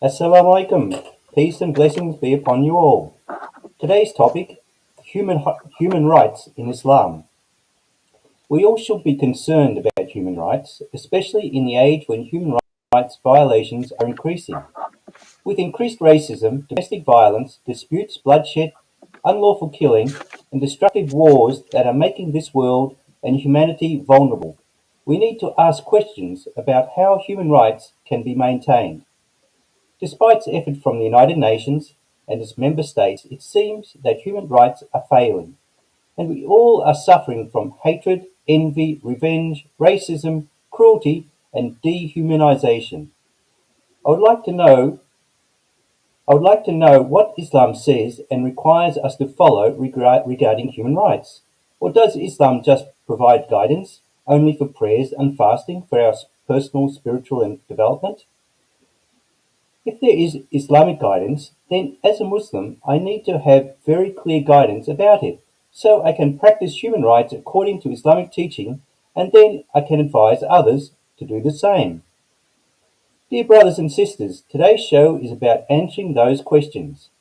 Assalamu alaikum. Peace and blessings be upon you all. Today's topic, human rights in Islam. We all should be concerned about human rights, especially in the age when human rights violations are increasing. With increased racism, domestic violence, disputes, bloodshed, unlawful killing, and destructive wars that are making this world and humanity vulnerable, we need to ask questions about how human rights can be maintained. Despite effort from the United Nations and its member states, it seems that human rights are failing, and we all are suffering from hatred, envy, revenge, racism, cruelty, and dehumanisation. I would like to know I would like to know what Islam says and requires us to follow regarding human rights. Or does Islam just provide guidance only for prayers and fasting for our personal, spiritual, and development? If there is Islamic guidance, then as a Muslim I need to have very clear guidance about it, so I can practice human rights according to Islamic teaching, and then I can advise others to do the same. Dear brothers and sisters, today's show is about answering those questions.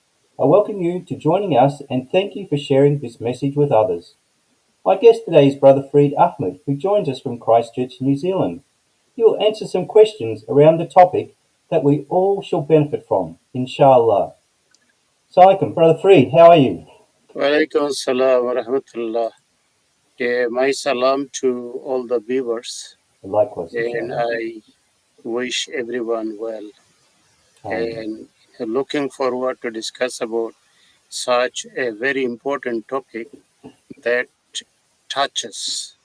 I welcome you to joining us and thank you for sharing this message with others. My guest today is Brother Fred Ahmed, who joins us from Christchurch, New Zealand. He will answer some questions around the topic that we all shall benefit from, inshallah. Assalamualaikum, Brother Fred, how are you? Walaikum assalam wa rahmatullah. My salam to all the viewers, Likewise, and inshallah. I wish everyone well. Amen. And looking forward to discuss about such a very important topic that touches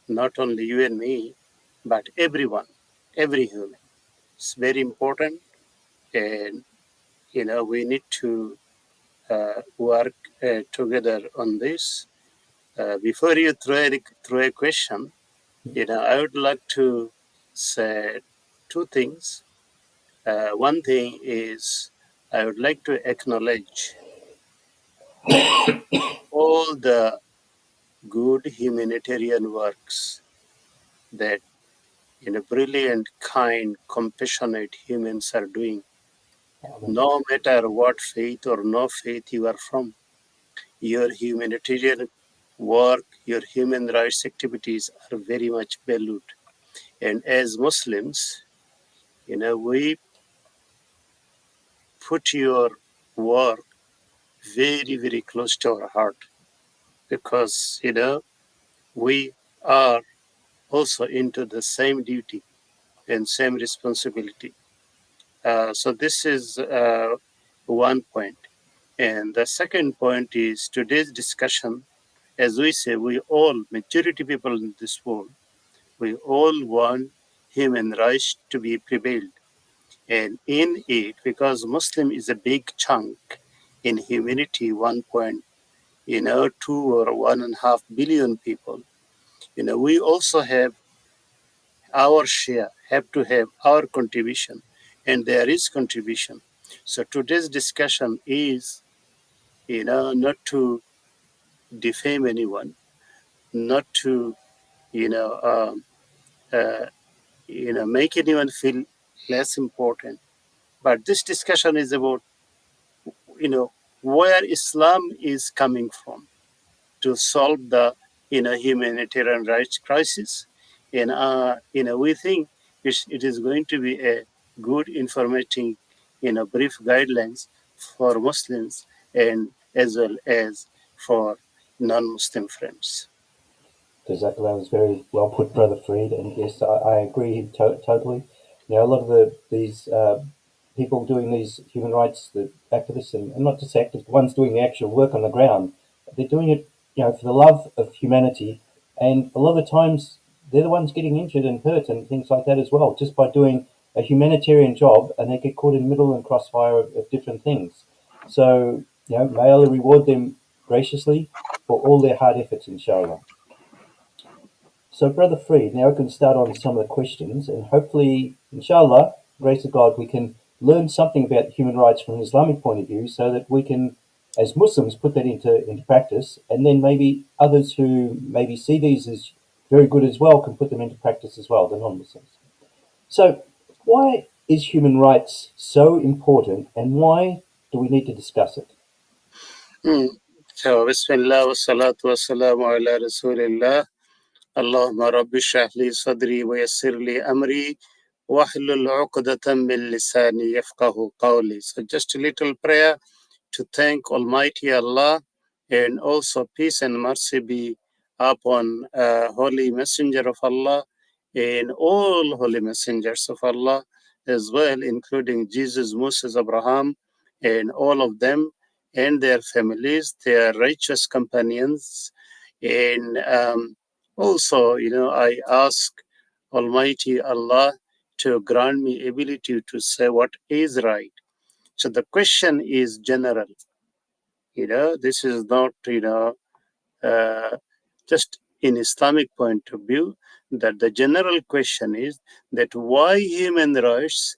not only you and me, but everyone, every human. It's very important, and we need to work together on this. Before you throw a question, I would like to say two things. One thing is I would like to acknowledge all the good humanitarian works that brilliant, kind, compassionate humans are doing. Amen. No matter what faith or no faith you are from, your humanitarian work, your human rights activities are very much valued. And as Muslims, we put your work very, very close to our heart because, we are also into the same duty and same responsibility. So this is one point. And the second point is today's discussion, as we say, we all, majority people in this world, we all want human rights to be prevailed. And in it, because Muslim is a big chunk in humanity, 2 or 1.5 billion people, we also have our share, have to have our contribution, and there is contribution. So today's discussion is, not to defame anyone, not to, you know, um, uh, make anyone feel less important. But this discussion is about, where Islam is coming from to solve the humanitarian rights crisis, and we think it is going to be a good informative brief guidelines for Muslims and as well as for non-Muslim friends. Jazakallah was very well put, Brother Fred, and yes, I agree totally. A lot of these people doing these human rights, the activists, and not just activists, the ones doing the actual work on the ground, they're doing it, for the love of humanity, and a lot of the times they're the ones getting injured and hurt and things like that as well, just by doing a humanitarian job, and they get caught in the middle and crossfire of different things. So, may Allah reward them graciously for all their hard efforts, inshallah. So, Brother Fred, now we can start on some of the questions, and hopefully, inshallah, grace of God, we can learn something about human rights from an Islamic point of view so that we can, as Muslims, put that into practice, and then maybe others who maybe see these as very good as well can put them into practice as well, the non Muslims. So, why is human rights so important, and why do we need to discuss it? So, Bismillah wa salatu wa salamu ala Rasulillah. Allahumma rabbi shrah li sadri wa yassir li amri wahlul uqdatan min lisani yafqahu qawli. So, just a little prayer to thank Almighty Allah, and also peace and mercy be upon Holy Messenger of Allah and all Holy Messengers of Allah as well, including Jesus, Moses, Abraham, and all of them and their families, their righteous companions. And also, I ask Almighty Allah to grant me ability to say what is right. So the question is general. This is not, uh, just in Islamic point of view, that the general question is that why human rights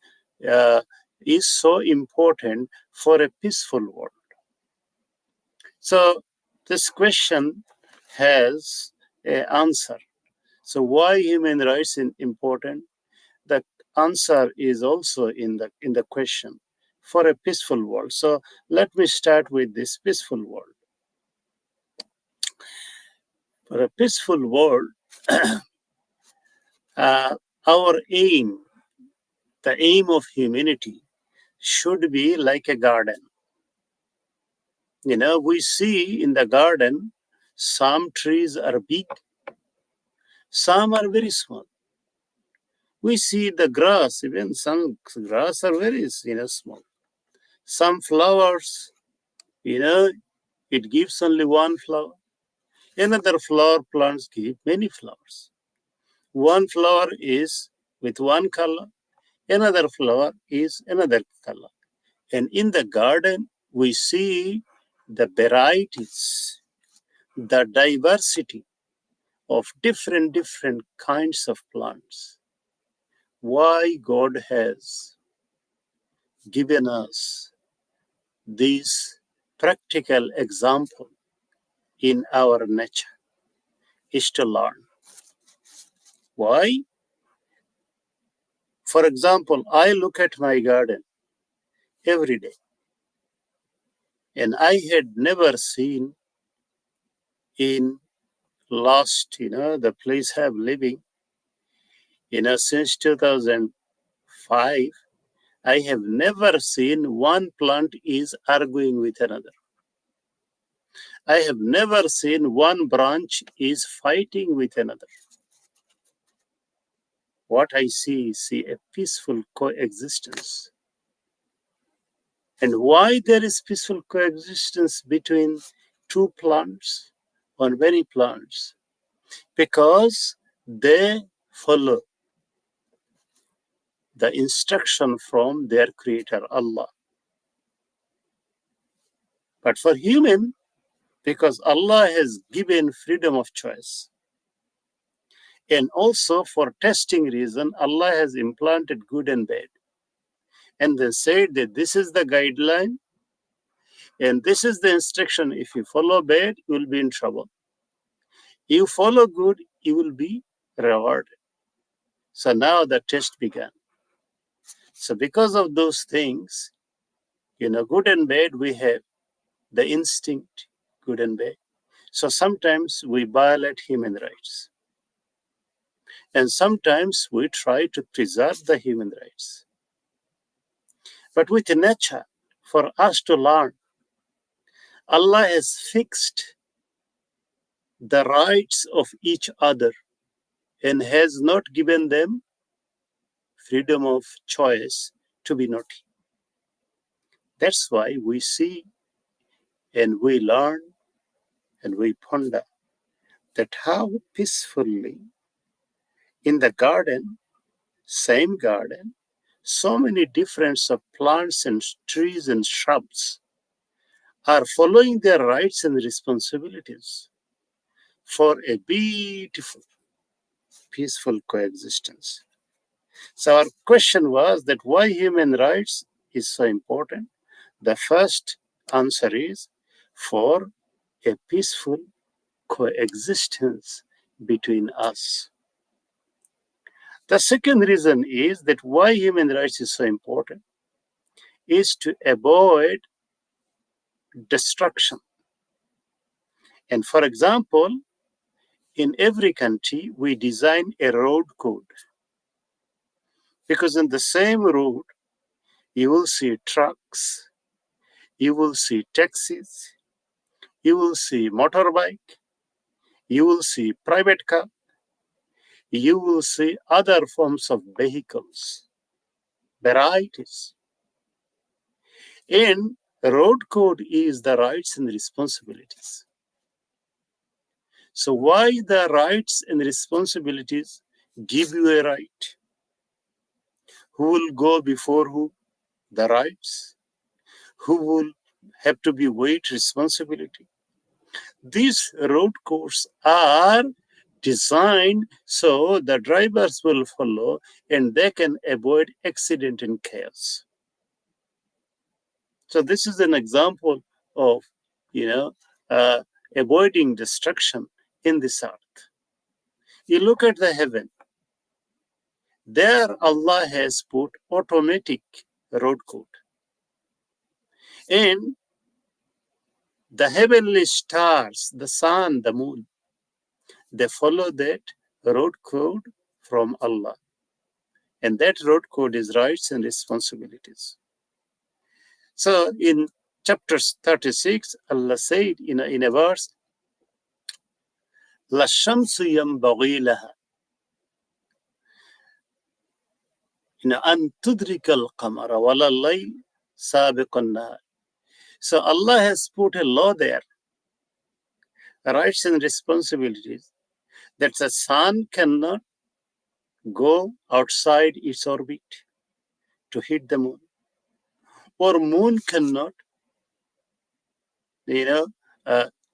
is so important for a peaceful world. So this question has an answer. So why human rights is important? The answer is also in the question for a peaceful world. So let me start with this peaceful world. For a peaceful world, our aim, the aim of humanity, should be like a garden. We see in the garden some trees are big, some are very small. We see the grass, even some grass are very small. Some flowers, it gives only one flower. Another flower plants give many flowers. One flower is with one color, another flower is another color. And in the garden, we see the varieties, the diversity of different kinds of plants. Why God has given us this practical example in our nature is to learn. Why? For example, I look at my garden every day, and I had never seen in last, the place I'm living, since 2005, I have never seen one plant is arguing with another. I have never seen one branch is fighting with another. What I see a peaceful coexistence. And why there is peaceful coexistence between two plants or many plants? Because they follow the instruction from their creator, Allah. But for human, because Allah has given freedom of choice, and also for testing reason, Allah has implanted good and bad. And they said that this is the guideline and this is the instruction. If you follow bad, you will be in trouble. You follow good, you will be rewarded. So now the test began. So because of those things, good and bad, we have the instinct, good and bad. So sometimes we violate human rights. And sometimes we try to preserve the human rights. But with nature, for us to learn, Allah has fixed the rights of each other and has not given them freedom of choice to be naughty. That's why we see and we learn and we ponder that how peacefully in the garden, same garden, so many different of plants and trees and shrubs are following their rights and responsibilities for a beautiful, peaceful coexistence. So our question was that why human rights is so important. The first answer is for a peaceful coexistence between us. The second reason is that why human rights is so important is to avoid destruction. And for example, in every country, we design a road code. Because in the same road, you will see trucks, you will see taxis, you will see motorbike, you will see private car, you will see other forms of vehicles, varieties. And road code is the rights and responsibilities. So why the rights and responsibilities give you a right? Who will go before who? The rights. Who will have to be weighed responsibility? These road codes are designed so the drivers will follow and they can avoid accident and chaos. So this is an example of, avoiding destruction in this earth. You look at the heaven. There Allah has put automatic road code. And the heavenly stars, the sun, the moon, they follow that road code from Allah. And that road code is rights and responsibilities. So in chapter 36, Allah said in a verse, La shamsu yanbaghi laha an tudrika al-qamara wala al-layl sabiq an-nahar. So Allah has put a law there, rights and responsibilities, that the sun cannot go outside its orbit to hit the moon, or moon cannot,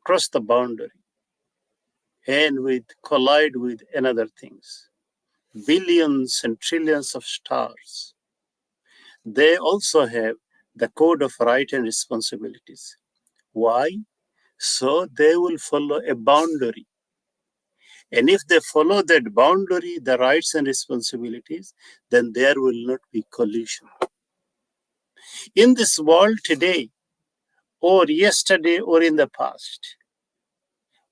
cross the boundary and collide with another things. Billions and trillions of stars, they also have the code of right and responsibilities. Why? So they will follow a boundary. And if they follow that boundary, the rights and responsibilities, then there will not be collision. In this world today, or yesterday, or in the past,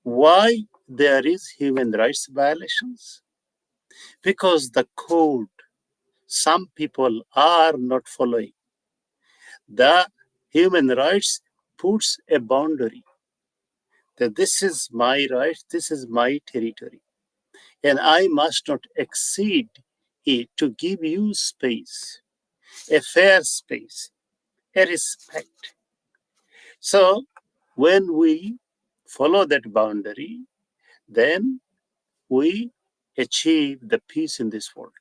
why there is human rights violations? Because the code, some people are not following. The human rights puts a boundary that this is my right, this is my territory, and I must not exceed it to give you space, a fair space, a respect. So when we follow that boundary, then we achieve the peace in this world.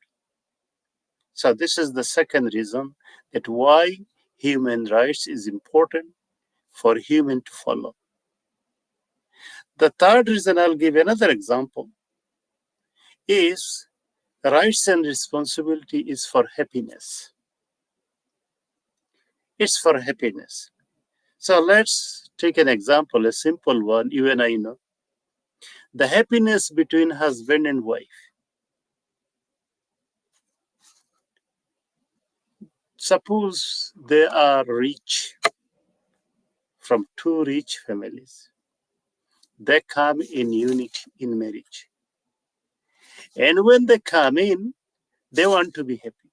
So this is the second reason that why human rights is important for human to follow. The third reason, I'll give another example, is rights and responsibility is for happiness. It's for happiness. So let's take an example, a simple one, you and I know. The happiness between husband and wife. Suppose they are rich, from two rich families. They come in unity in marriage. And when they come in, they want to be happy.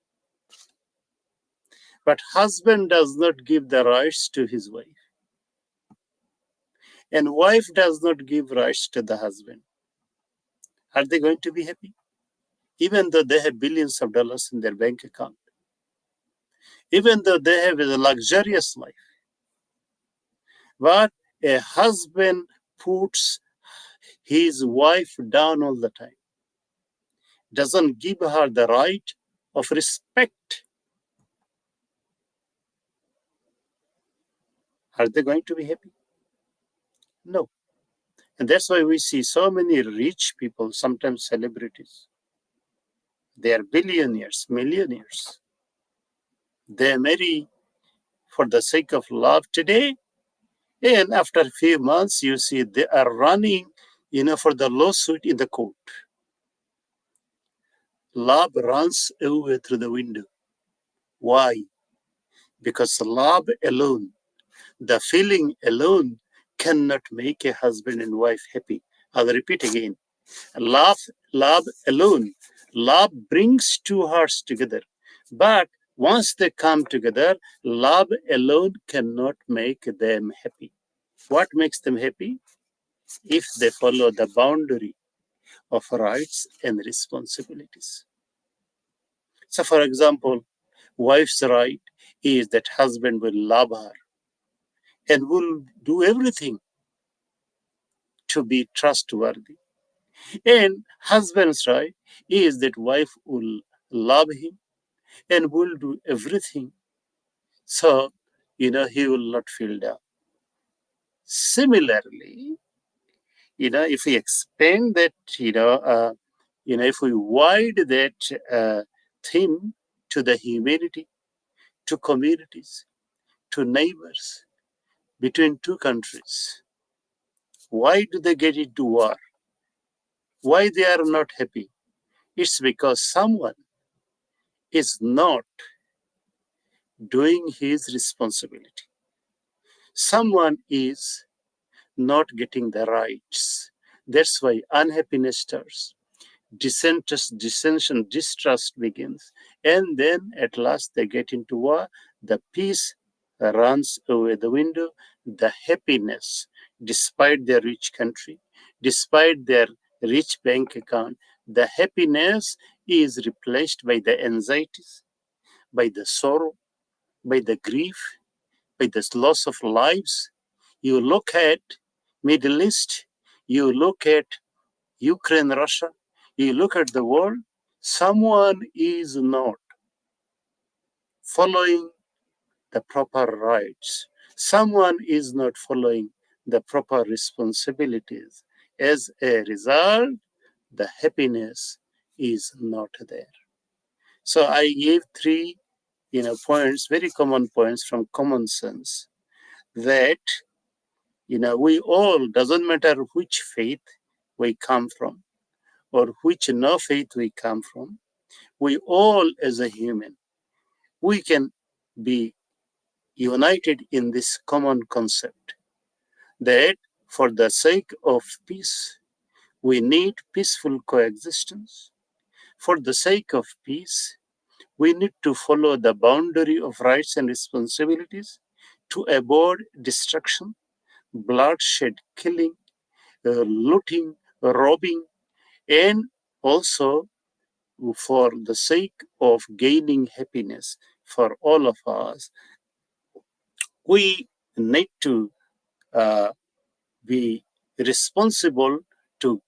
But husband does not give the rights to his wife. And wife does not give rights to the husband. Are they going to be happy? Even though they have billions of dollars in their bank account. Even though they have a luxurious life. But a husband puts his wife down all the time. Doesn't give her the right of respect. Are they going to be happy? No. And that's why we see so many rich people, sometimes celebrities. They are billionaires, millionaires. They marry for the sake of love today. And after a few months, you see they are running, for the lawsuit in the court. love runs away through the window. Why? Because love alone, the feeling alone, cannot make a husband and wife happy. I'll repeat again. Love, love alone. Love brings two hearts together. But once they come together, love alone cannot make them happy. What makes them happy? If they follow the boundary of rights and responsibilities. So, for example, wife's right is that husband will love her and will do everything to be trustworthy. And husband's right is that wife will love him and will do everything so he will not feel down. Similarly, if we expand that, if we wide that theme to the humanity, to communities, to neighbors, between two countries, why do they get into war? Why they are not happy? It's because someone is not doing his responsibility. Someone is not getting the rights. That's why unhappiness starts. Dissension, distrust begins. And then at last they get into war. The peace runs away the window. The happiness, despite their rich country, despite their rich bank account, the happiness is replaced by the anxieties, by the sorrow, by the grief, by the loss of lives. You look at Middle East, you look at Ukraine, Russia, you look at the world, someone is not following the proper rights. Someone is not following the proper responsibilities. As a result, the happiness is not there. So I gave three, points, very common points from common sense that, we all, doesn't matter which faith we come from or which no faith we come from, we all as a human, we can be united in this common concept that for the sake of peace, we need peaceful coexistence. For the sake of peace, we need to follow the boundary of rights and responsibilities to avoid destruction, bloodshed, killing, looting, robbing, and also for the sake of gaining happiness for all of us, we need to uh, be responsible to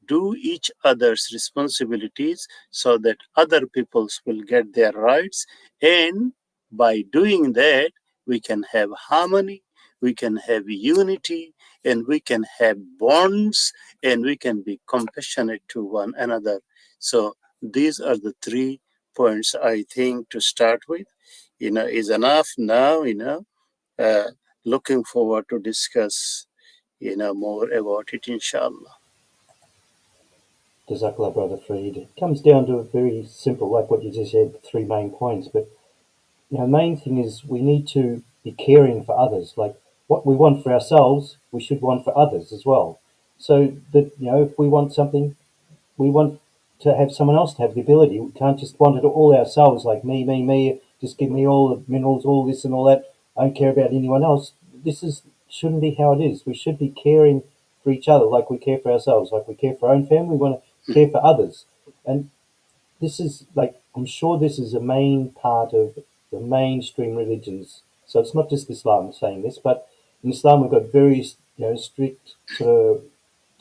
do each other's responsibilities so that other peoples will get their rights. And by doing that, we can have harmony, we can have unity, and we can have bonds, and we can be compassionate to one another. So these are the 3 points I think to start with. Is enough now. Uh, Looking forward to discuss more about it, inshallah. Jazakallah, Brother Freed. It comes down to a very simple, like what you just said, 3 main points. But main thing is we need to be caring for others. Like what we want for ourselves, we should want for others as well. So that if we want something, we want to have someone else to have the ability. We can't just want it all ourselves, like me, me, me. Just give me all the minerals, all this and all that. I don't care about anyone else. Shouldn't be how it is. We should be caring for each other, like we care for ourselves, like we care for our own family. We want to care for others, and this is like I'm sure this is a main part of the mainstream religions. So it's not just Islam saying this, but in Islam we've got very strict sort of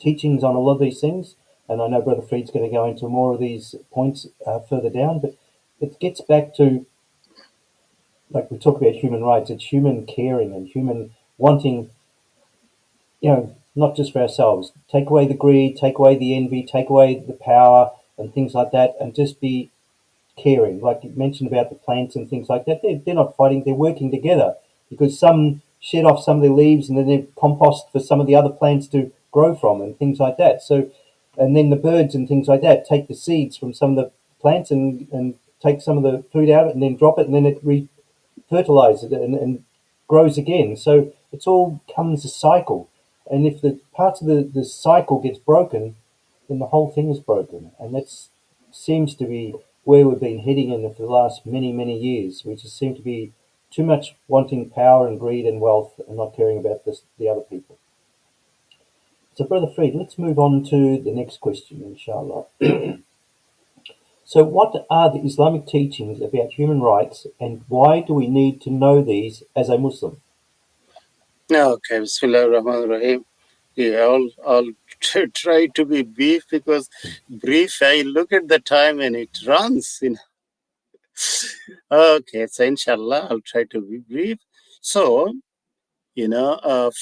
teachings on a lot of these things. And I know Brother Freed's going to go into more of these points further down, but it gets back to, like we talk about human rights, it's human caring and human wanting, not just for ourselves. Take away the greed, take away the envy, take away the power and things like that, and just be caring. Like you mentioned about the plants and things like that, they're not fighting, they're working together because some shed off some of their leaves and then they compost for some of the other plants to grow from and things like that. So, and then the birds and things like that take the seeds from some of the plants and take some of the food out and then drop it, and then it fertilizes it and grows again. So it's all comes a cycle. And if the parts of the cycle gets broken, then the whole thing is broken. And that seems to be where we've been heading in for the last many, many years. We just seem to be too much wanting power and greed and wealth and not caring about the other people. So, Brother Fried, let's move on to the next question, inshallah. So, what are the Islamic teachings about human rights, and why do we need to know these as a Muslim? Okay, Bismillah ar-Rahman ar-Rahim. Yeah, I'll try to be brief because I look at the time and it runs. Okay, so inshallah, I'll try to be brief. So,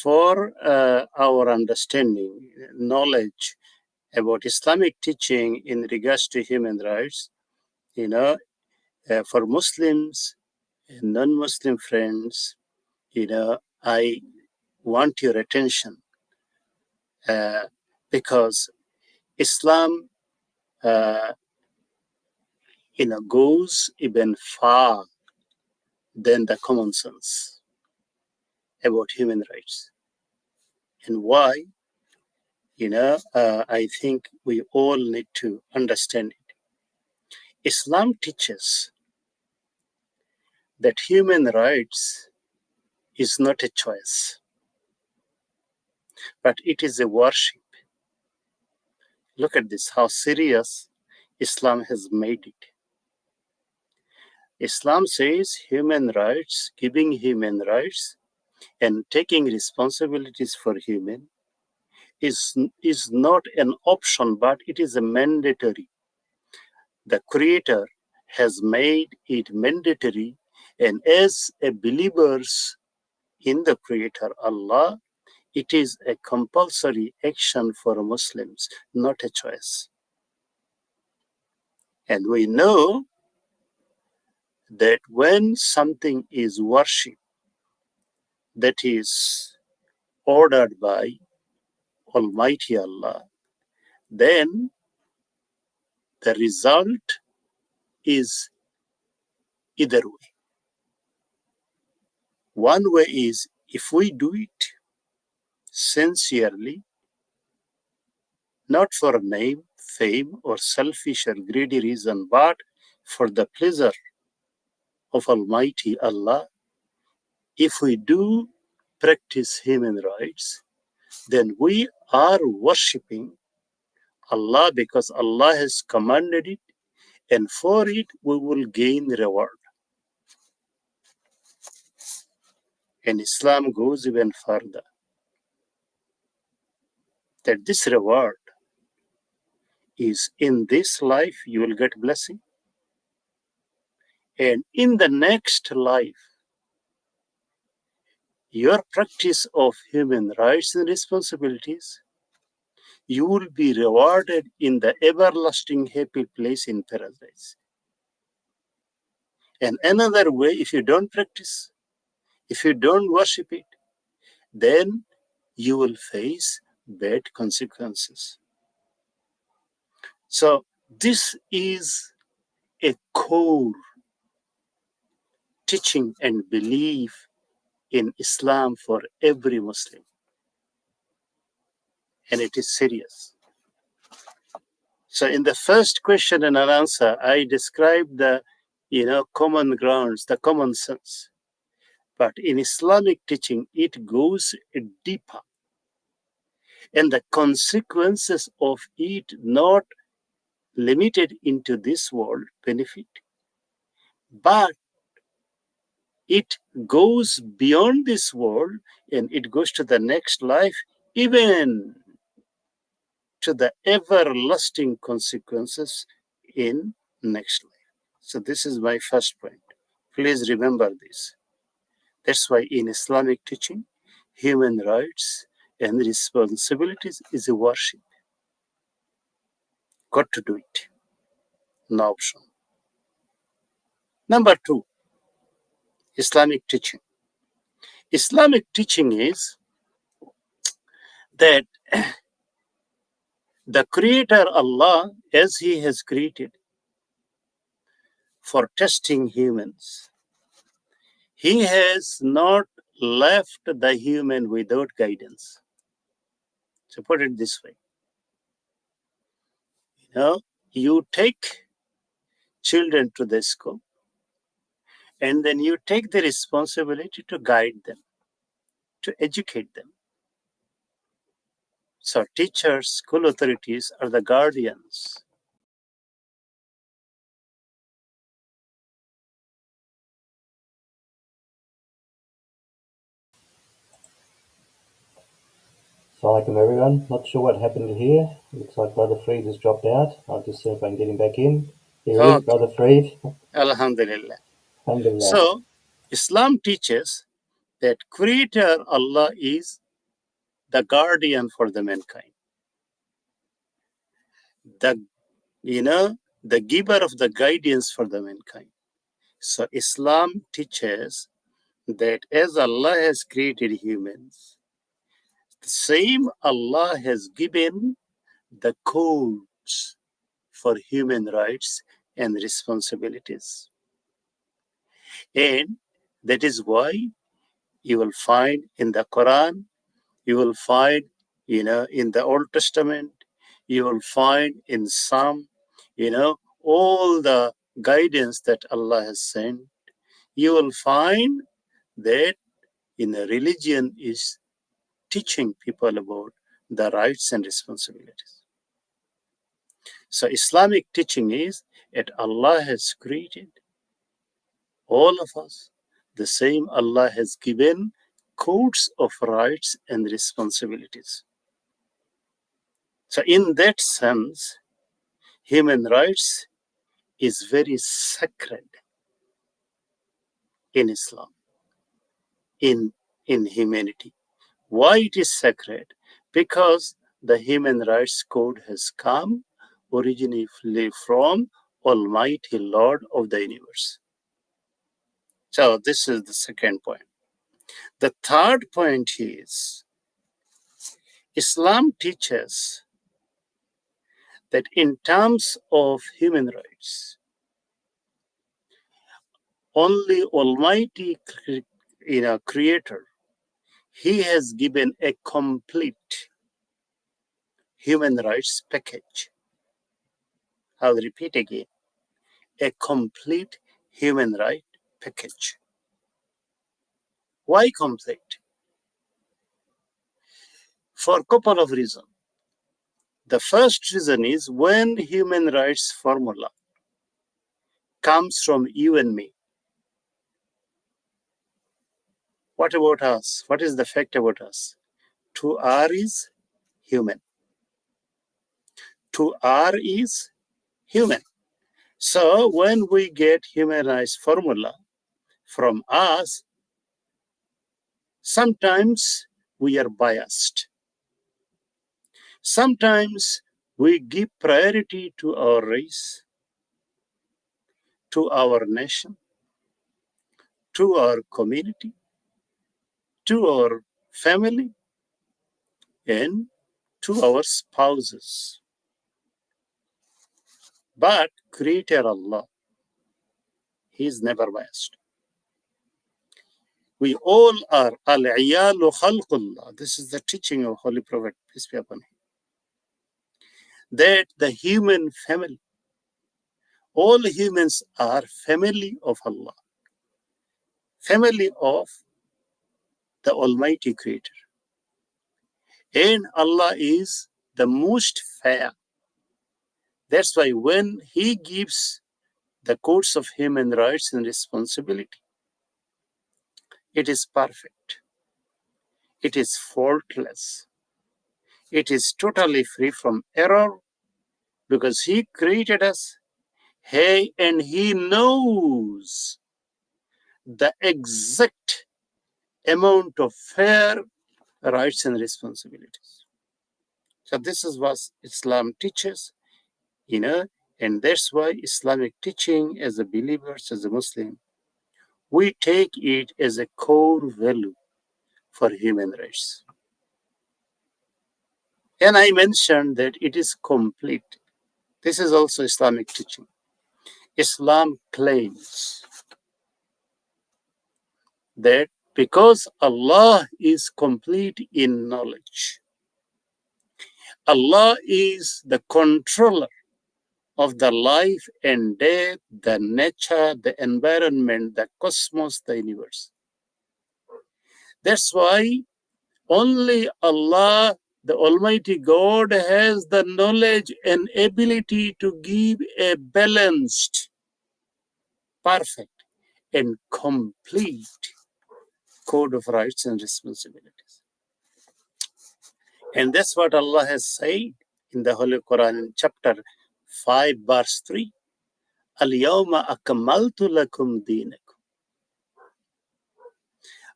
for our understanding, knowledge about Islamic teaching in regards to human rights, for Muslims and non-Muslim friends, I want your attention because Islam, goes even far than the common sense about human rights. And why? I think we all need to understand it. Islam teaches that human rights is not a choice, but it is a worship. Look at this, how serious Islam has made it. Islam says human rights, giving human rights and taking responsibilities for human is not an option, but it is a mandatory. The Creator has made it mandatory, and as a believers in the Creator Allah, it is a compulsory action for Muslims, not a choice. And we know that when something is worship that is ordered by Almighty Allah, then the result is either way. One way is if we do it sincerely, not for name, fame, or selfish or greedy reason, but for the pleasure of Almighty Allah. If we do practice human rights, then we are worshipping Allah because Allah has commanded it, and for it we will gain reward. And Islam goes even further, that this reward is in this life you will get blessing, and in the next life your practice of human rights and responsibilities, you will be rewarded in the everlasting happy place in paradise. And another way, if you don't practice, if you don't worship it, then you will face bad consequences. So this is a core teaching and belief in Islam for every Muslim. And it is serious. So in the first question and answer, I described the common grounds, the common sense. But in Islamic teaching, it goes deeper. And the consequences of it not limited into this world benefit, but it goes beyond this world and it goes to the next life, even to the everlasting consequences in next life. So this is my first point. Please remember this. That's why in Islamic teaching, human rights and responsibilities is a worship. Got to do it. No option. Number two, Islamic teaching. Islamic teaching is that the Creator Allah, as He has created, for testing humans. He has not left the human without guidance. So put it this way. You take children to the school, and then you take the responsibility to guide them, to educate them. So teachers, school authorities are the guardians. Assalamualaikum everyone. Not sure what happened here. Looks like Brother Freed has dropped out. I'll just see if I can get him back in. Here he is, Brother Freed. Alhamdulillah. Alhamdulillah. So Islam teaches that Creator Allah is the guardian for the mankind. The giver of the guidance for the mankind. So Islam teaches that as Allah has created humans, the same Allah has given the codes for human rights and responsibilities. And that is why you will find in the Quran, you will find, in the Old Testament, you will find in Psalm, all the guidance that Allah has sent. You will find that in a religion is teaching people about the rights and responsibilities. So Islamic teaching is that Allah has created all of us. The same Allah has given codes of rights and responsibilities. So in that sense, human rights is very sacred in Islam, in humanity. Why it is sacred? Because the human rights code has come originally from Almighty Lord of the universe. So this is the second point. The third point is Islam teaches that in terms of human rights, only Almighty Creator, He has given a complete human rights package. I'll repeat again, a complete human right package. Why complete? For a couple of reasons. The first reason is when human rights formula comes from you and me. What about us? What is the fact about us? 2R is human. 2R is human. So when we get human rights formula from us, sometimes we are biased. Sometimes we give priority to our race, to our nation, to our community, to our family, and to our spouses. But Creator Allah, He is never biased. We all are al-iyalu khalqullah. This is the teaching of Holy Prophet, peace be upon him. That the human family, all humans are family of Allah, family of the Almighty Creator. And Allah is the most fair. That's why when He gives the codes of human rights and responsibility, it is perfect. It is faultless. It is totally free from error because He created us. Hey, and He knows the exact amount of fair rights and responsibilities. So this is what Islam teaches, and that's why Islamic teaching as a believers, as a Muslim, we take it as a core value for human rights. And I mentioned that it is complete. This is also Islamic teaching. Islam claims that because Allah is complete in knowledge, Allah is the controller of the life and death, the nature, the environment, the cosmos, the universe. That's why only Allah, the Almighty God, has the knowledge and ability to give a balanced, perfect, and complete code of rights and responsibilities. And that's what Allah has said in the Holy Quran in chapter 5, verse 3. Al-yawma akmaltu lakum dinakum.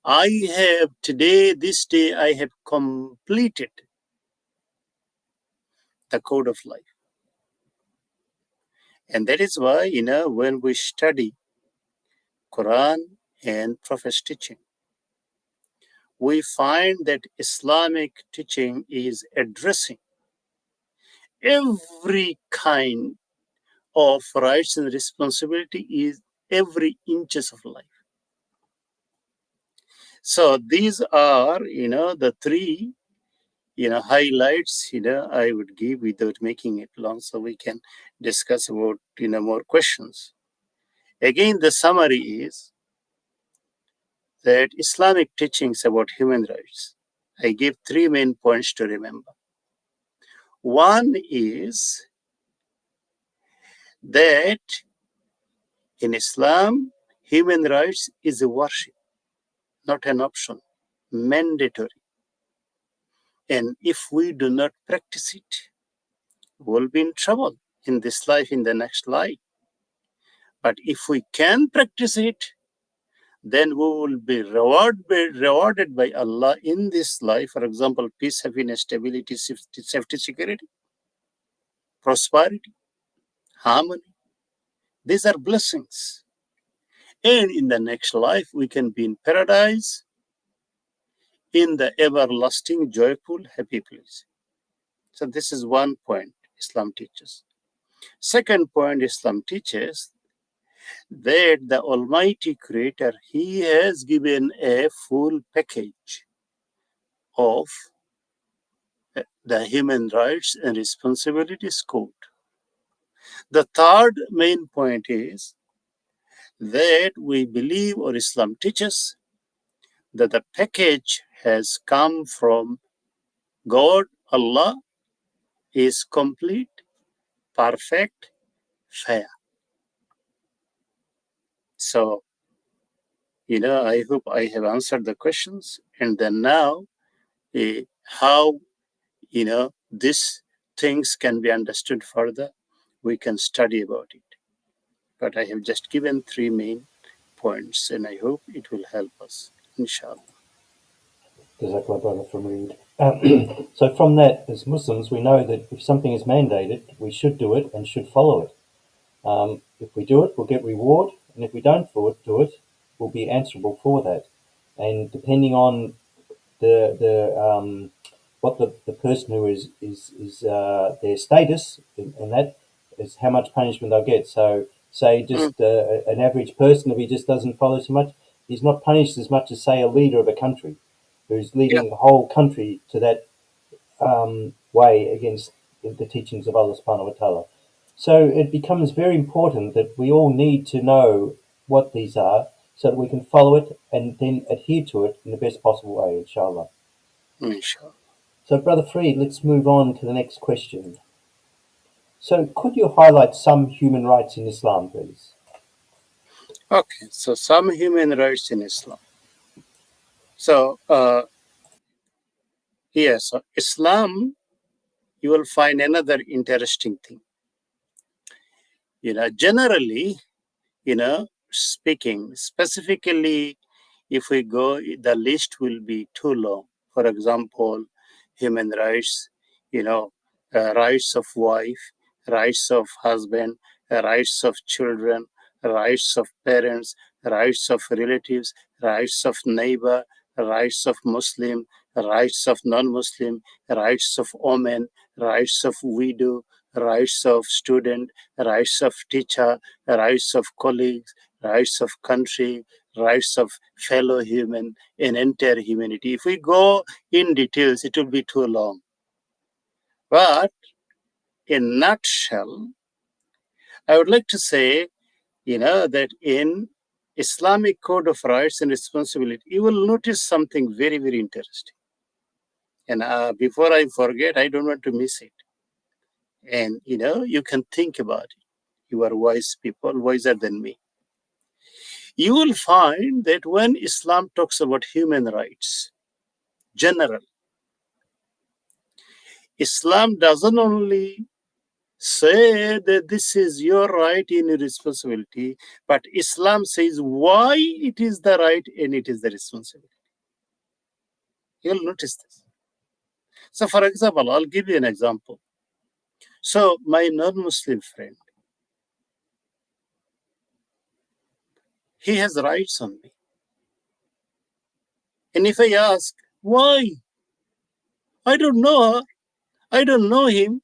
I have today, this day, I have completed the code of life. And that is why, when we study Quran and Prophet's teaching, we find that Islamic teaching is addressing every kind of rights and responsibility is every inches of life. So these are, the three, highlights, I would give without making it long so we can discuss about, more questions. Again, the summary is that Islamic teachings about human rights, I give three main points to remember. One is that in Islam, human rights is a worship, not an option, mandatory. And if we do not practice it, we'll be in trouble in this life, in the next life. But if we can practice it, then we will be rewarded by Allah in this life. For example, peace, happiness, stability, safety, security, prosperity, harmony. These are blessings. And in the next life, we can be in paradise, in the everlasting, joyful, happy place. So this is one point Islam teaches. Second point Islam teaches that the Almighty Creator, He has given a full package of the human rights and responsibilities code. The third main point is that we believe, or Islam teaches, that the package has come from God. Allah is complete, perfect, fair. So, I hope I have answered the questions. And then now, how, these things can be understood further, we can study about it. But I have just given three main points, and I hope it will help us, inshallah. Jazakallah, brother, from Reed. So from that, as Muslims, we know that if something is mandated, we should do it and should follow it. If we do it, we'll get reward, and if we don't do it, we'll be answerable for that. And depending on the what the person who is their status and that is how much punishment they'll get. So say just an average person, if he just doesn't follow so much, he's not punished as much as say a leader of a country who's leading the whole country to that way against the teachings of Allah subhanahu wa ta'ala. So it becomes very important that we all need to know what these are so that we can follow it and then adhere to it in the best possible way, inshallah. Inshallah. So, Brother Freed, let's move on to the next question. So, could you highlight some human rights in Islam, please? Okay, so some human rights in Islam. So, so Islam, you will find another interesting thing. Generally, speaking, specifically, if we go, the list will be too long. For example, human rights, rights of wife, rights of husband, rights of children, rights of parents, rights of relatives, rights of neighbor, rights of Muslim, rights of non-Muslim, rights of women, rights of widow, rights of student, rights of teacher, rights of colleagues, rights of country, rights of fellow human, and entire humanity. If we go in details, it will be too long. But in a nutshell, I would like to say, that in Islamic Code of Rights and Responsibility, you will notice something very, very interesting. And before I forget, I don't want to miss it. And, you can think about it. You are wise people, wiser than me. You will find that when Islam talks about human rights, general, Islam doesn't only say that this is your right and your responsibility, but Islam says why it is the right and it is the responsibility. You'll notice this. So, for example, I'll give you an example. So, my non-Muslim friend, he has rights on me. And if I ask, why? I don't know her. I don't know him.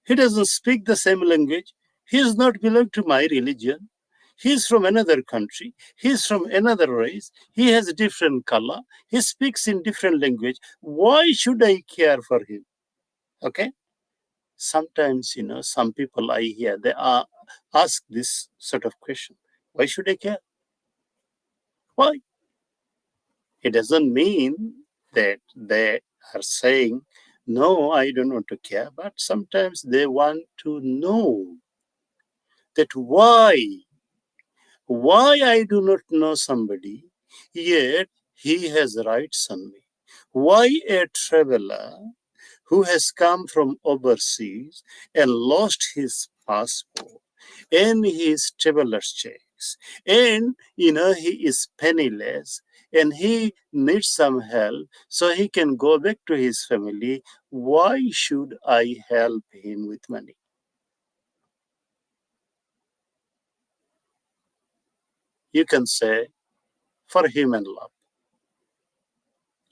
He doesn't speak the same language. He does not belong to my religion. He is from another country. He is from another race. He has a different color. He speaks in different language. Why should I care for him? Okay? Sometimes, some people I hear, they ask this sort of question. Why should I care? Why? It doesn't mean that they are saying, no, I don't want to care, but sometimes they want to know that why I do not know somebody, yet he has rights on me. Why a traveler who has come from overseas and lost his passport and his traveler's checks, and he is penniless and he needs some help so he can go back to his family, why should I help him with money? You can say, for human love.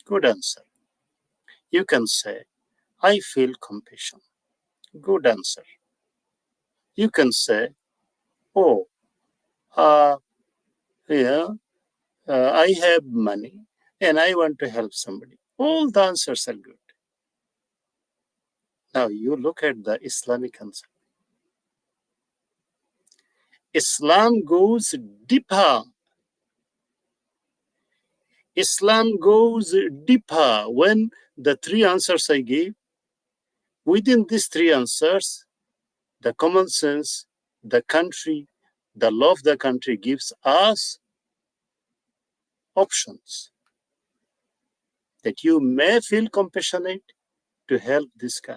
Good answer. You can say, I feel compassion. Good answer. You can say, oh, uh, yeah, I have money and I want to help somebody. All the answers are good. Now you look at the Islamic answer. Islam goes deeper. Islam goes deeper. When the three answers I gave, within these three answers, the common sense, the country, the law of the country gives us options that you may feel compassionate to help this guy,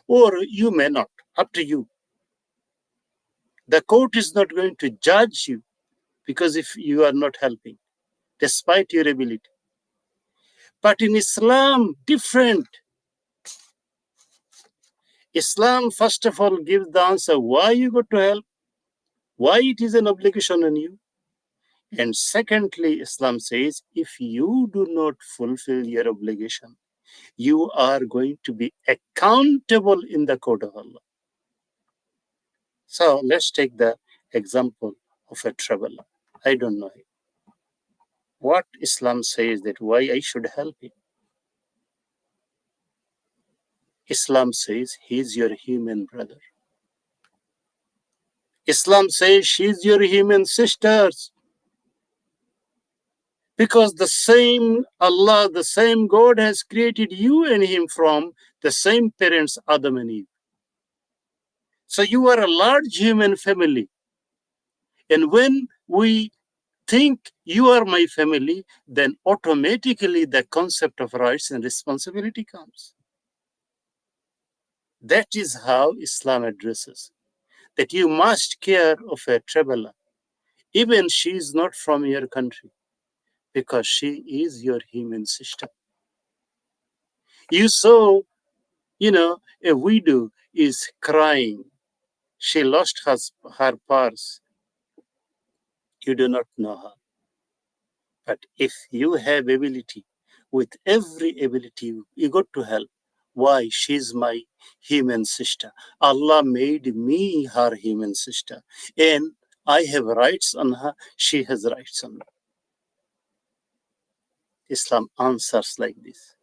or you may not. Up to you. The court is not going to judge you because if you are not helping, despite your ability. But in Islam, different. Islam, first of all, gives the answer why you got to help, why it is an obligation on you. And secondly, Islam says, if you do not fulfill your obligation, you are going to be accountable in the court of Allah. So let's take the example of a traveler. I don't know him. What Islam says that why I should help him. Islam says he's your human brother. Islam says she's your human sisters. Because the same Allah, the same God has created you and him from the same parents, Adam and Eve. So you are a large human family. And when we think you are my family, then automatically the concept of rights and responsibility comes. That is how Islam addresses that you must care of a traveler, even she is not from your country, because she is your human sister. You saw, a widow is crying. She lost her purse. You do not know her. But if you have ability, with every ability, you got to help. Why? She's my human sister. Allah made me her human sister. And I have rights on her. She has rights on me. Islam answers like this.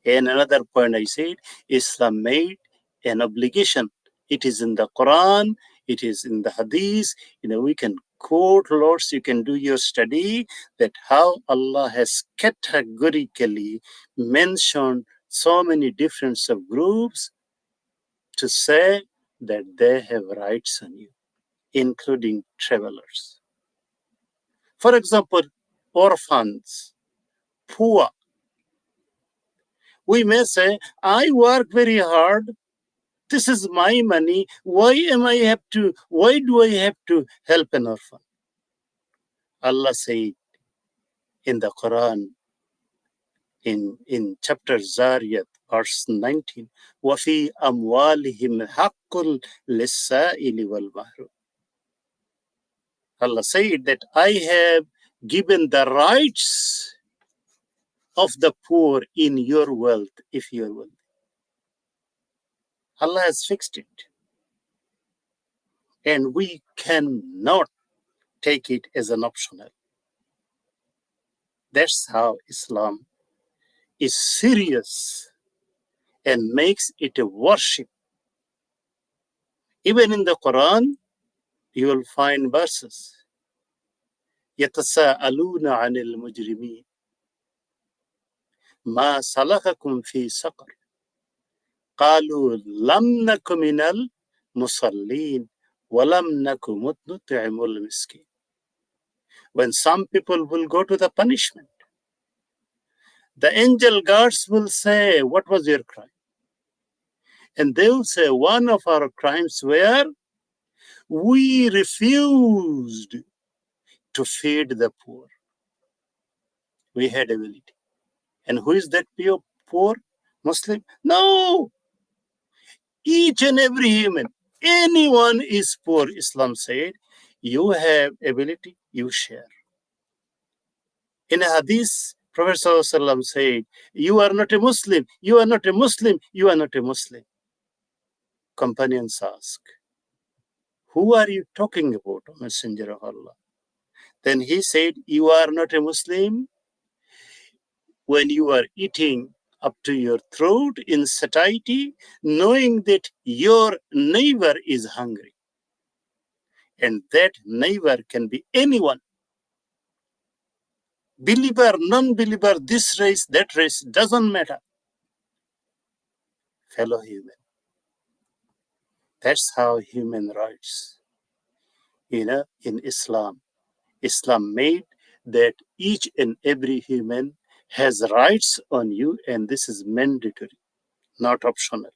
And another point I said, Islam made an obligation. It is in the Quran, it is in the Hadith. We can quote lots, you can do your study that how Allah has categorically mentioned so many different subgroups to say that they have rights on you, including travelers. For example, orphans, poor. We may say, I work very hard. This is my money. Why do I have to help an orphan? Allah said in the Quran, in chapter Zariyat, verse 19, وَفِي أَمْوَالِهِمْ حَقٌّ لِلسَّائِلِ وَالْمَحْرُومِ. Allah said that I have given the rights of the poor in your wealth, if you are wealthy. Allah has fixed it. And we cannot take it as an optional. That's how Islam is serious and makes it a worship. Even in the Quran, you will find verses. يَتَسَاءَلُونَ عَنِ الْمُجْرِمِينَ مَا سَلَكَكُمْ فِي سَقَرٍ قَالُوا لَمْ نَكُ مِنَ الْمُصَلِّينَ وَلَمْ نَكُ نُطْعِمُ الْمِسْكِينَ. When some people will go to the punishment, the angel guards will say, what was your crime? And they will say, one of our crimes were we refused to feed the poor. We had ability. And who is that poor? Muslim? No! Each and every human, anyone is poor, Islam said. You have ability, you share. In a hadith, Prophet ﷺ said, you are not a Muslim, you are not a Muslim, you are not a Muslim. Companions ask, who are you talking about, O Messenger of Allah? Then he said, you are not a Muslim when you are eating up to your throat in satiety, knowing that your neighbor is hungry. And that neighbor can be anyone. Believer, non-believer, this race, that race, doesn't matter. Fellow human. That's how human rights, in Islam. Islam made that each and every human has rights on you, and this is mandatory, not optional.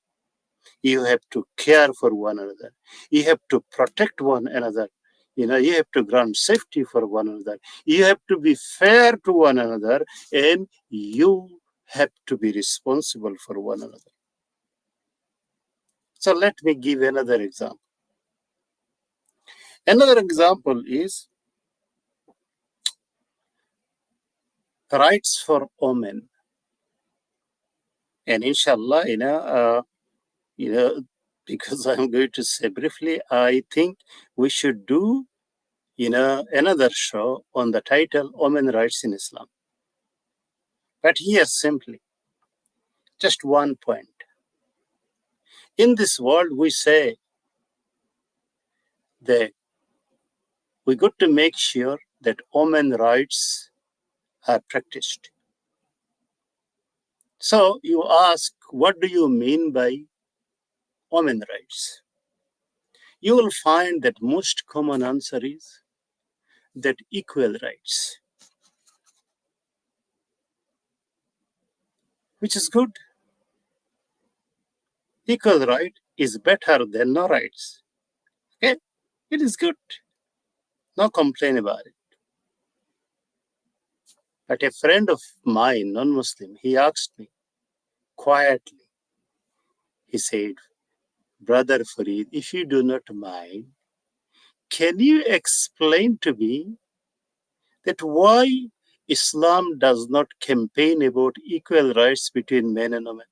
You have to care for one another. You have to protect one another. You have to grant safety for one another. You have to be fair to one another, and you have to be responsible for one another. So let me give another example. Another example is rights for women. And inshallah, because I'm going to say briefly, I think we should do, another show on the title Women Rights in Islam. But here simply, just one point. In this world, we say that we got to make sure that women rights are practiced. So you ask, what do you mean by women rights? You will find that most common answer is that equal rights, which is good. Equal right is better than no rights. Okay? It is good. No complaint about it. But a friend of mine, non-Muslim, he asked me quietly. He said, Brother Farid, if you do not mind, can you explain to me that why Islam does not campaign about equal rights between men and women?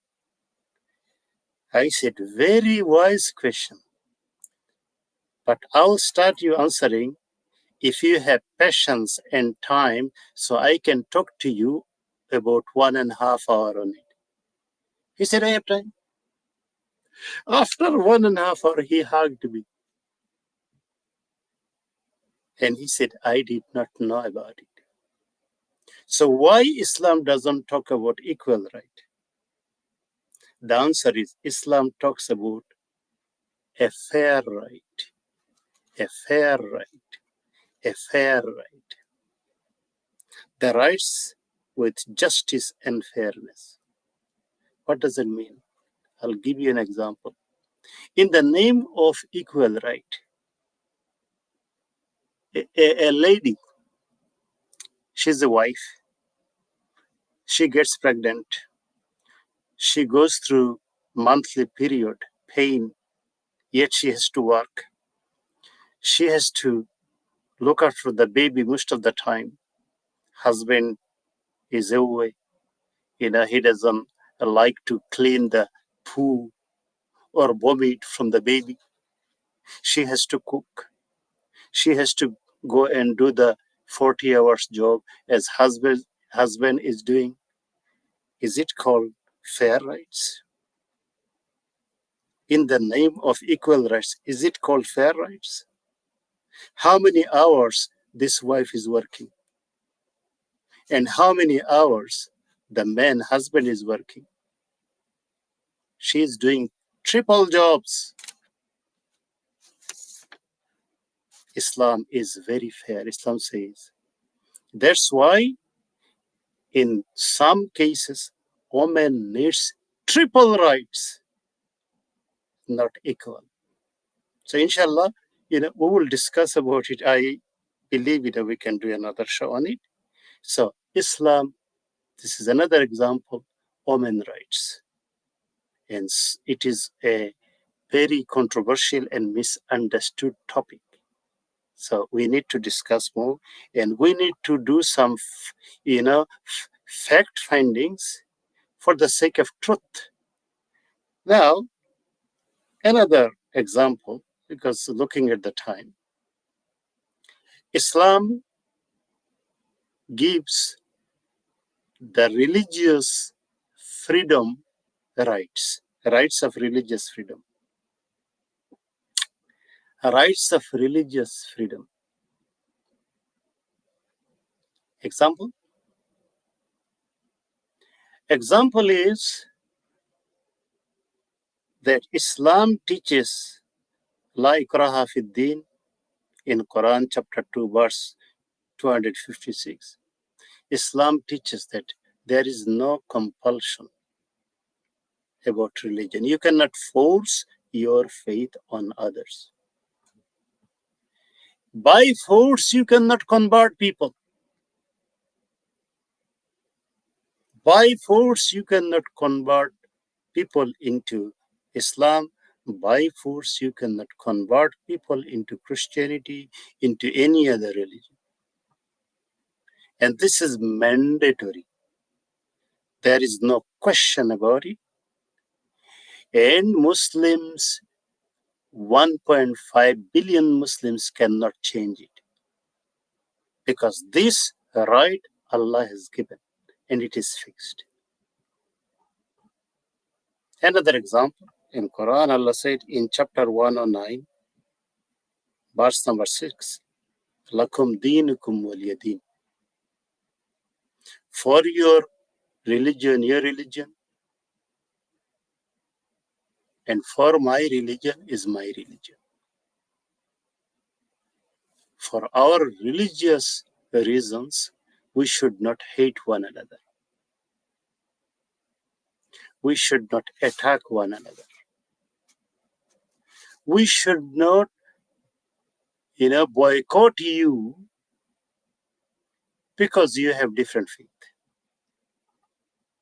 I said, very wise question. But I'll start you answering if you have patience and time, so I can talk to you about 1.5 hours on it. He said, I have time. After 1.5 hours, he hugged me. And he said, I did not know about it. So why Islam doesn't talk about equal right? The answer is Islam talks about a fair right, a fair right, a fair right. The rights with justice and fairness. What does it mean? I'll give you an example. In the name of equal right, a lady, she's a wife, she gets pregnant, she goes through monthly period, pain, yet she has to work. She has to look after the baby most of the time. Husband is away. He doesn't like to clean the poo or vomit from the baby. She has to cook. She has to go and do the 40 hours job as husband is doing. Is it called fair rights? In the name of equal rights, is it called fair rights? How many hours this wife is working? And how many hours the husband is working? She is doing triple jobs. Islam is very fair. Islam says, that's why in some cases, woman needs triple rights, not equal. So inshallah, we will discuss about it. I believe we can do another show on it. So Islam, this is another example, women rights. And it is a very controversial and misunderstood topic. So we need to discuss more, and we need to do some, fact findings for the sake of truth. Now, another example, because looking at the time, Islam gives the religious freedom rights of religious freedom, rights of religious freedom. Example is that Islam teaches La ikraha fid din in Quran chapter 2 verse 256. Islam teaches that there is no compulsion about religion. You cannot force your faith on others. By force, you cannot convert people. By force, you cannot convert people into Islam. By force, you cannot convert people into Christianity, into any other religion. And this is mandatory. There is no question about it. And Muslims, 1.5 billion Muslims cannot change it. Because this right Allah has given, and it is fixed. Another example, in Quran, Allah said in chapter 109, verse number 6, Lakum dinukum waliyadin. For your religion, and for my religion is my religion. For our religious reasons, we should not hate one another. We should not attack one another. We should not, boycott you because you have different faith.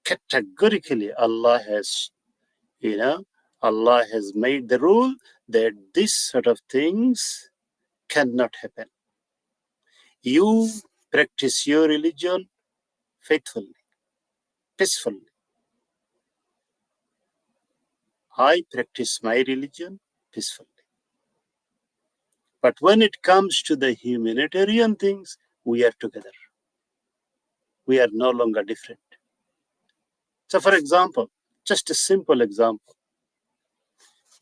Categorically, Allah has made the rule that this sort of things cannot happen. You practice your religion faithfully, peacefully. I practice my religion peacefully. But when it comes to the humanitarian things, we are together. We are no longer different. So, for example, just a simple example,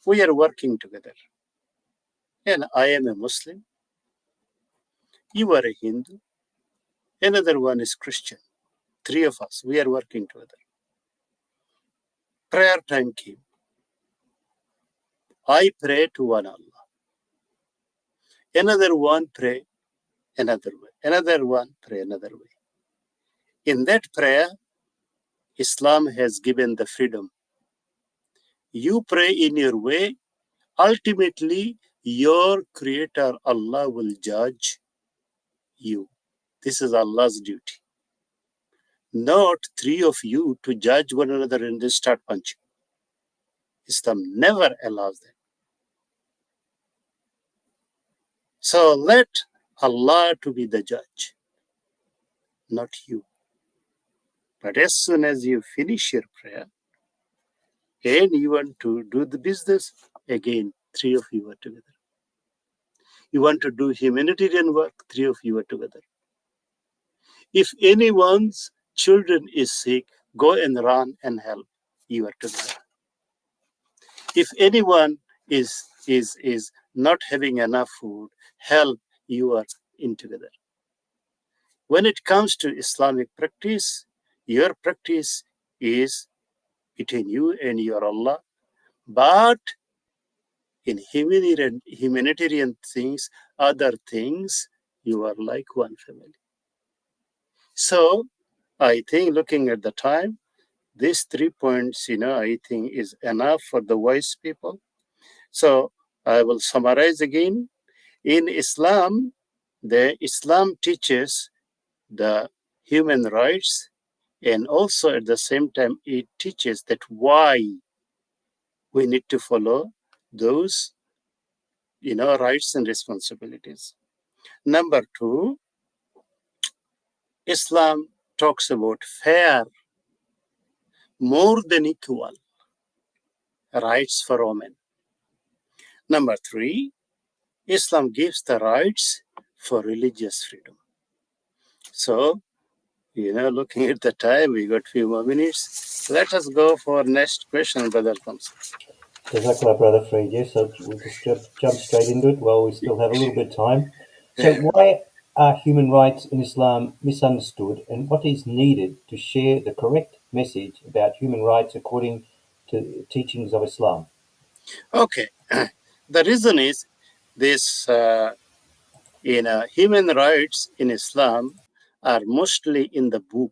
we are working together. And I am a Muslim, you are a Hindu, another one is Christian. Three of us, we are working together. Prayer time came. I pray to one Allah. Another one pray another way. Another one pray another way. In that prayer, Islam has given the freedom. You pray in your way. Ultimately, your creator Allah will judge you. This is Allah's duty. Not three of you to judge one another and then start punching. Islam never allows that. So let Allah to be the judge, not you. But as soon as you finish your prayer and you want to do the business, again, three of you are together. You want to do humanitarian work, three of you are together. If anyone's children is sick, go and run and help. You are together. If anyone is not having enough food, help. You are in together. When it comes to Islamic practice, your practice is between you and your Allah. But in humanitarian things, other things, you are like one family. So I think looking at the time, these 3 points, I think is enough for the wise people. So I will summarize again. In Islam, the Islam teaches the human rights, and also at the same time, it teaches that why we need to follow those, rights and responsibilities. Number 2, Islam talks about fair, more than equal rights for women. Number 3, Islam gives the rights for religious freedom. So, looking at the time, we got few more minutes. Let us go for next question, Brother Thompson. Jazakallah, Brother Fred. Yes, so we'll just jump straight into it while we still have a little bit of time. So why are human rights in Islam misunderstood, and what is needed to share the correct message about human rights according to the teachings of Islam? Okay. The reason is this, human rights in Islam are mostly in the book.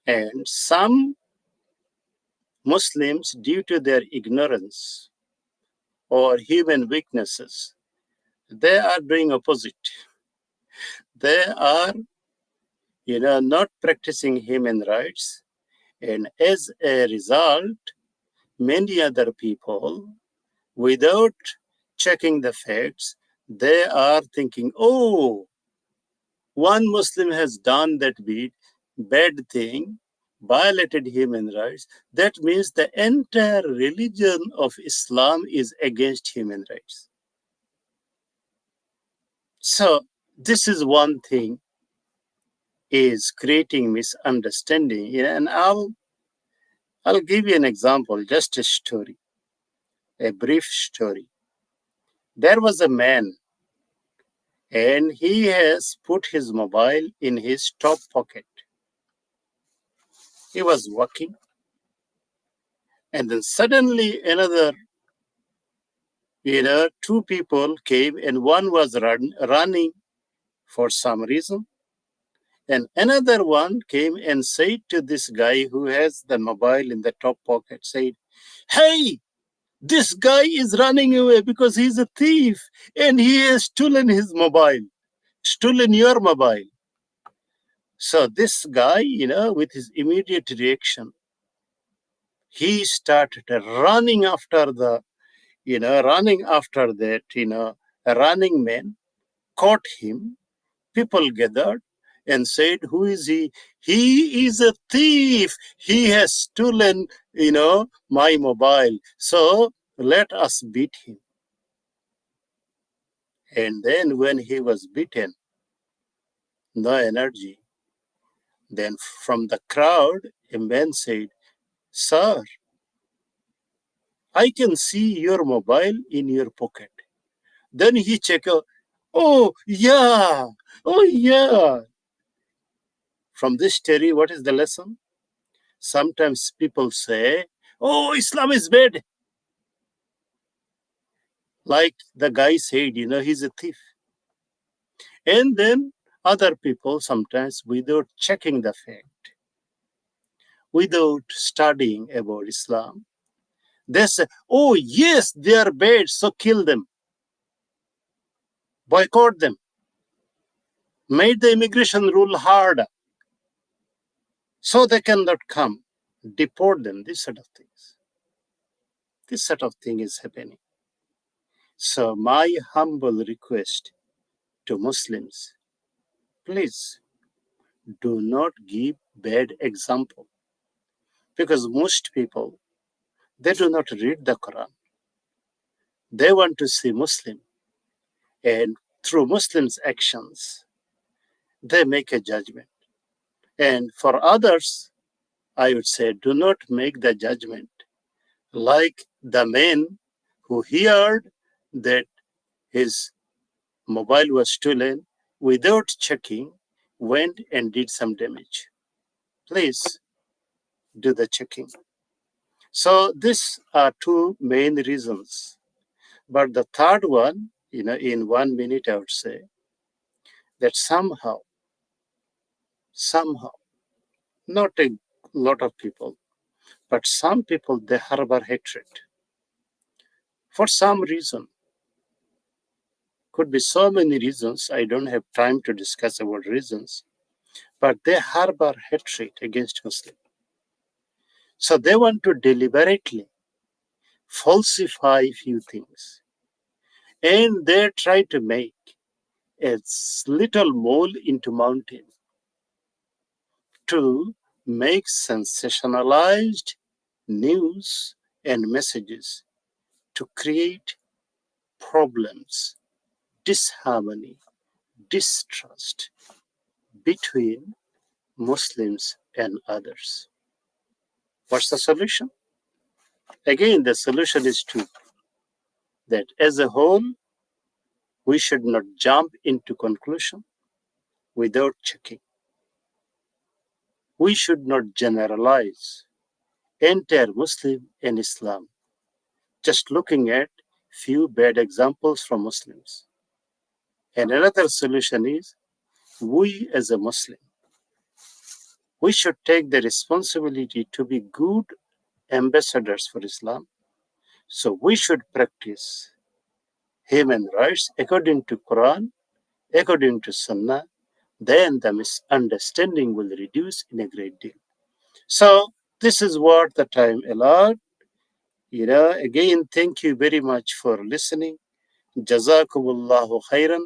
And some Muslims, due to their ignorance or human weaknesses, they are doing opposite. They are, not practicing human rights. And as a result, many other people, without checking the facts, they are thinking, oh, one Muslim has done that bad thing, violated human rights. That means the entire religion of Islam is against human rights. So this is one thing is creating misunderstanding. And I'll give you an example, just a story, a brief story. There was a man, and he has put his mobile in his top pocket. He was walking, and then suddenly another, two people came, and one was running for some reason, and another one came and said to this guy who has the mobile in the top pocket, said, "Hey, this guy is running away because he's a thief and he has stolen his mobile, stolen your mobile." So this guy, with his immediate reaction, he started running after that, a running man, caught him. People gathered and said, "Who is he?" "He is a thief. He has stolen my mobile. So let us beat him. And then when he was beaten, no energy. Then from the crowd, a man said, Sir, I can see your mobile in your pocket. Then he checked out, oh, yeah, oh, yeah. From this story, what is the lesson? Sometimes people say, oh, Islam is bad. Like the guy said, he's a thief. And then other people sometimes, without checking the fact, without studying about Islam, they say, oh, yes, they are bad, so kill them, boycott them, made the immigration rule harder so they cannot come, deport them, this sort of things. This sort of thing is happening. So my humble request to Muslims, please do not give bad example, because most people, they do not read the Quran. They want to see Muslim, and through Muslims' actions, they make a judgment. And for others, I would say, do not make the judgment like the man who heard that his mobile was stolen, without checking, went and did some damage. Please do the checking. So these are two main reasons. But the third one, in 1 minute, I would say that somehow, not a lot of people, but some people, they harbor hatred. For some reason, could be so many reasons, I don't have time to discuss about reasons, but they harbor hatred against Muslims. So they want to deliberately falsify few things. And they try to make a little mole into mountain to make sensationalized news and messages to create problems, disharmony, distrust between Muslims and others. What's the solution? Again, the solution is that as a whole, we should not jump into conclusion without checking. We should not generalize entire Muslim and Islam just looking at few bad examples from Muslims. And another solution is, we as a Muslim, we should take the responsibility to be good ambassadors for Islam. So we should practice human rights according to Quran, according to Sunnah. Then the misunderstanding will reduce in a great deal. So this is what the time allowed. Again, thank you very much for listening. Jazakumullahu khairan.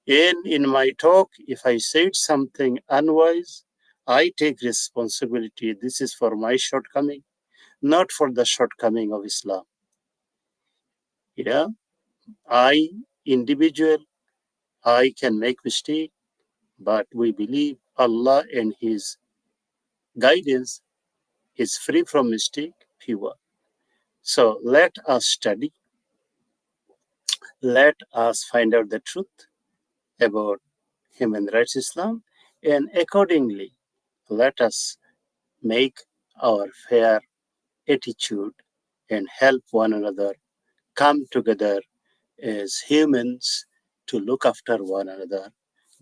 And in my talk, if I said something unwise, I take responsibility. This is for my shortcoming, not for the shortcoming of Islam. I, individual, I can make mistake, but we believe Allah and His guidance is free from mistake, pure. So let us study. Let us find out the truth about human rights Islam, and accordingly, let us make our fair attitude and help one another come together as humans to look after one another,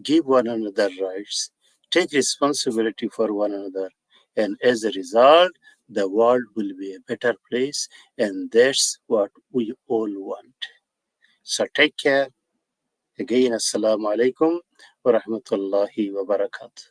give one another rights, take responsibility for one another, and as a result, the world will be a better place, and that's what we all want. So take care. Again, Assalamu alaikum wa rahmatullahi wa barakatuh.